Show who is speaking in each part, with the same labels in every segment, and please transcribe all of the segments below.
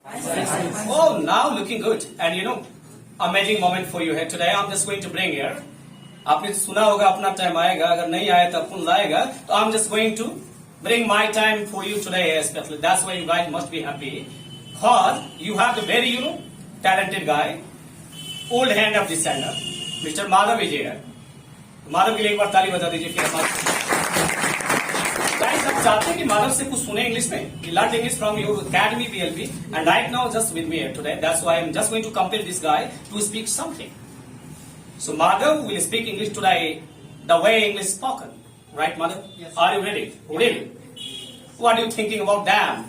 Speaker 1: Oh, now looking good. And amazing moment for you here today. I'm just going to bring here. आपने सुना होगा अपना time आएगा, अगर नहीं आया तो अपन लाएगा. तो I'm just going to bring my time for you today especially. That's why you guys must be happy. Cause you have the very, talented guy, old hand of the stand-up, Mr. Madhav is here. Madhav के लिए एक बार ताली बजा दीजिए फिर guys आप चाहते हैं कि माधव से कुछ सुने इंग्लिश में learn English from your academy PLP and right now just with me here today. That's why I'm just going to compel this guy to speak something. So Madhav will speak English today the way English spoken. Right, Madhav?
Speaker 2: Yes.
Speaker 1: Are you ready? Really? What are you thinking about them?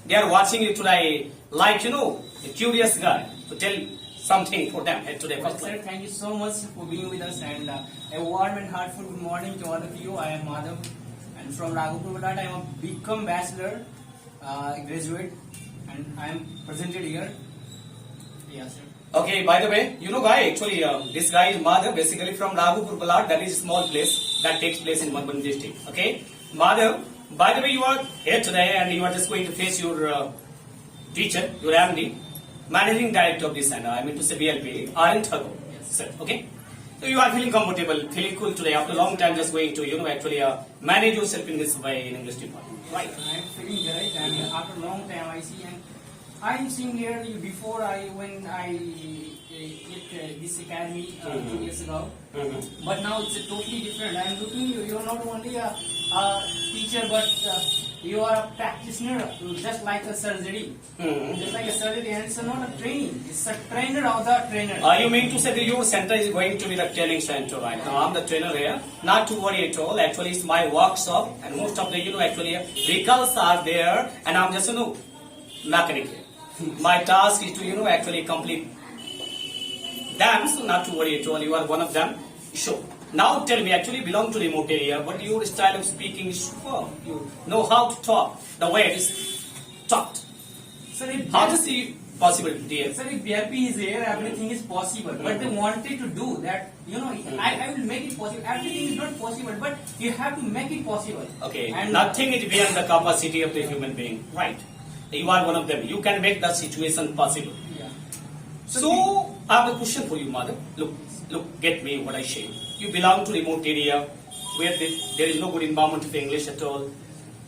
Speaker 1: They are watching you today like, a curious guy to tell something for them here today.
Speaker 2: Well, sir, thank you so much for being with us and a warm and heartful good morning to all of you. I am Madhav and from Raghupur. I am a BCom bachelor graduate and I am presented here. Yeah, sir.
Speaker 1: Okay, by the way, guy, actually, this guy is Madhav, basically from Raghupur Balad, that is a small place that takes place in Madhubani district. Okay, Madhav, by the way, you are here today and you are just going to face your teacher, your MD, managing director of this center, I mean to say BLP, Arun Thakur.
Speaker 2: Yes.
Speaker 1: Sir, okay? So you are feeling comfortable, feeling cool today after a long time just going to, actually manage yourself in this way in English department, right?
Speaker 2: I am feeling great and after a long time I see and I am seeing here before when I hit this academy 2 years ago.
Speaker 1: Mm-hmm.
Speaker 2: But now it's totally different. I am looking you're not only a teacher but you are a practitioner, just like a surgery.
Speaker 1: Mm-hmm.
Speaker 2: Just like a surgery and it's not a training, it's a trainer of the trainer.
Speaker 1: You mean to say that your center is going to be the training center right now? I'm the trainer here. Not to worry at all. Actually, it's my workshop and most of the, actually vehicles are there and I'm just, mechanic here. My task is to, actually complete them, so not to worry at all. You are one of them. Sure. Now tell me, actually belong to remote area, but your style of speaking is superb. You know how to talk, the way it is talked.
Speaker 2: Sir, if
Speaker 1: How does it possible, dear?
Speaker 2: Sir, if BRP is here, everything is possible. But they wanted to do that, I will make it possible. Everything is not possible, but you have to make it possible.
Speaker 1: Okay,
Speaker 2: And
Speaker 1: nothing is beyond the capacity of the human being, right? You are one of them. You can make the situation possible.
Speaker 2: Yeah.
Speaker 1: So, I have a question for you, Madhav. Look, get me what I say. You belong to remote area where there is no good environment of English at all.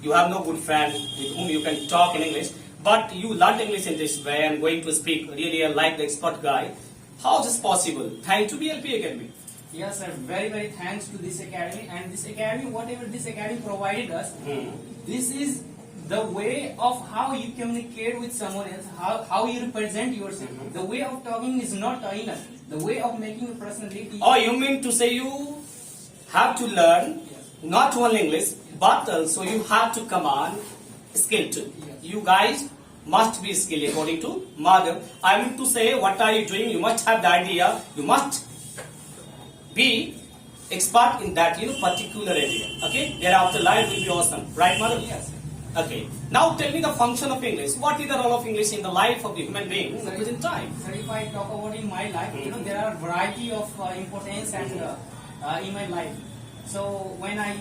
Speaker 1: You have no good friend with whom you can talk in English. But you learned English in this way and going to speak really like the expert guy. How is this possible? Thanks to BLP Academy.
Speaker 2: Yes, sir. Very, very thanks to this academy. And this academy, whatever this academy provided us, this is the way of how you communicate with someone else, how you represent yourself. The way of talking is not enough. The way of making your personality.
Speaker 1: Oh, you mean to say you have to learn not only English, but also you have to command skill too.
Speaker 2: Yes.
Speaker 1: You guys must be skilled according to Madhav. I mean to say, what are you doing? You must have the idea. You must be expert in that particular area. Okay? Thereafter life will be awesome. Right, Madhav?
Speaker 2: Yes.
Speaker 1: Okay. Now tell me the function of English. What is the role of English in the life of the human being in the present time?
Speaker 2: Sir, if I talk about in my life, there are variety of importance and in my life. So when I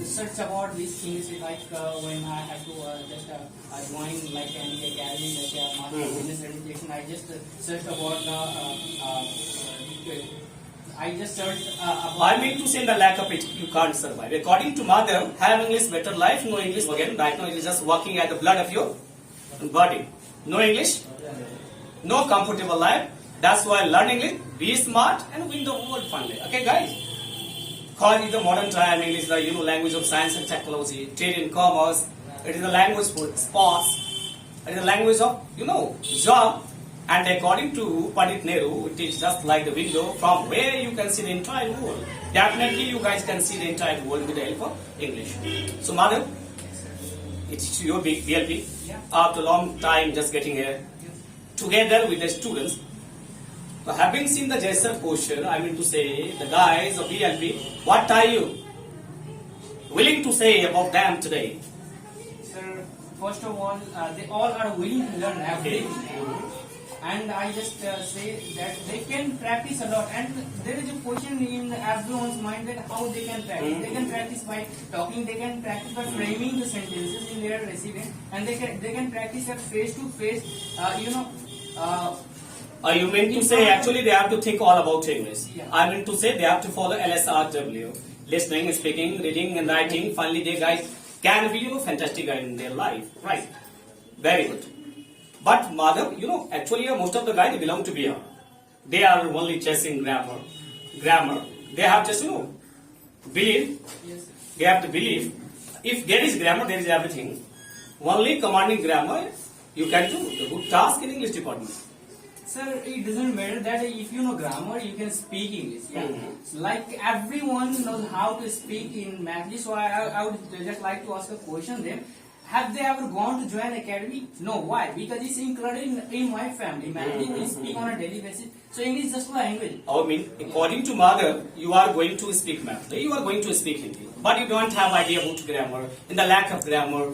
Speaker 2: search about these things, like when I had to join like any academy, like Master Business Education, I just searched about I just searched about.
Speaker 1: I mean to say, in the lack of it, you can't survive. According to Madhav, have English, better life. No English again. Right now, it is just working at the blood of your body. No English, no comfortable life. That's why learn English, be smart, and win the world finally. Okay, guys. Call it the modern time. English, the language of science and technology, trade and commerce. It is the language for sports. It is the language of job. And according to Pandit Nehru, it is just like the window from where you can see the entire world. Definitely, you guys can see the entire world with the help of English. So, Madhav, it's your big BLP.
Speaker 2: Yeah.
Speaker 1: After a long time just getting here, together with the students. So, having seen the gesture posture, I mean to say, the guys of BLP, what are you willing to say about them today?
Speaker 2: Sir, first of all, they all are willing to learn everything. and I just say that they can practice a lot. And there is a question in everyone's mind that how they can practice. They can practice by talking. They can practice by framing the sentences in their receiving, and they can practice at face to face.
Speaker 1: You mean to say actually they have to think all about English.
Speaker 2: Yeah.
Speaker 1: I mean to say they have to follow LSRW. Listening, speaking, reading and writing. Finally they guys can be fantastic guy in their life. Right. Very good. But Madhav, actually most of the guys they belong to BR. They are only chasing grammar. They have just believe.
Speaker 2: Yes.
Speaker 1: They have to believe. If there is grammar, there is everything. Only commanding grammar, you can do the good task in English department.
Speaker 2: Sir, it doesn't matter that if you know grammar, you can speak English. Yeah?
Speaker 1: Mhm.
Speaker 2: Like everyone knows how to speak in Mathli, so I would just like to ask a question then. Have they ever gone to join academy? No. Why? Because it's included in my family. Mathli we speak on a daily basis. So English is just a language.
Speaker 1: I mean, according to Madhav, you are going to speak Mathli, you are going to speak Hindi. But you don't have idea about grammar. In the lack of grammar,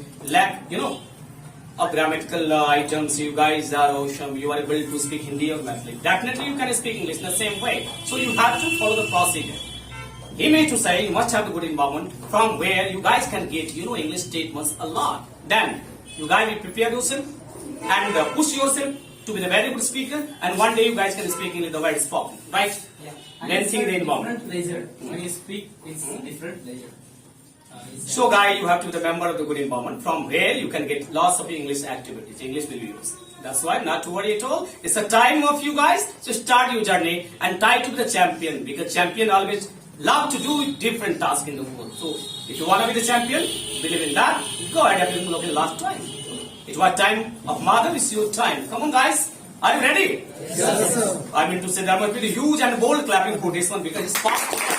Speaker 1: of grammatical items, you guys are awesome. You are able to speak Hindi or Mathli. Definitely you can speak English in the same way. So you have to follow the procedure. He meant to say you must have a good environment from where you guys can get English statements a lot. Then you guys will prepare yourself and push yourself to be the very good speaker, and one day you guys can speak English the way it's spoken, right?
Speaker 2: Yeah.
Speaker 1: Then
Speaker 2: it's
Speaker 1: think
Speaker 2: a
Speaker 1: the environment.
Speaker 2: different pleasure. When you speak, it's different pleasure.
Speaker 1: So guys, you have to be the member of the good environment from where you can get lots of English activities. English will be used. That's why not to worry at all. It's a time of you guys to start your journey and try to be the champion, because champion always love to do different tasks in the world. So if you want to be the champion, believe in that, go ahead and look in last time. It was time of Madhav, it's your time. Come on guys, are you ready?
Speaker 3: Yes, sir.
Speaker 1: I mean to say there must be a huge and bold clapping for this one because it's fast.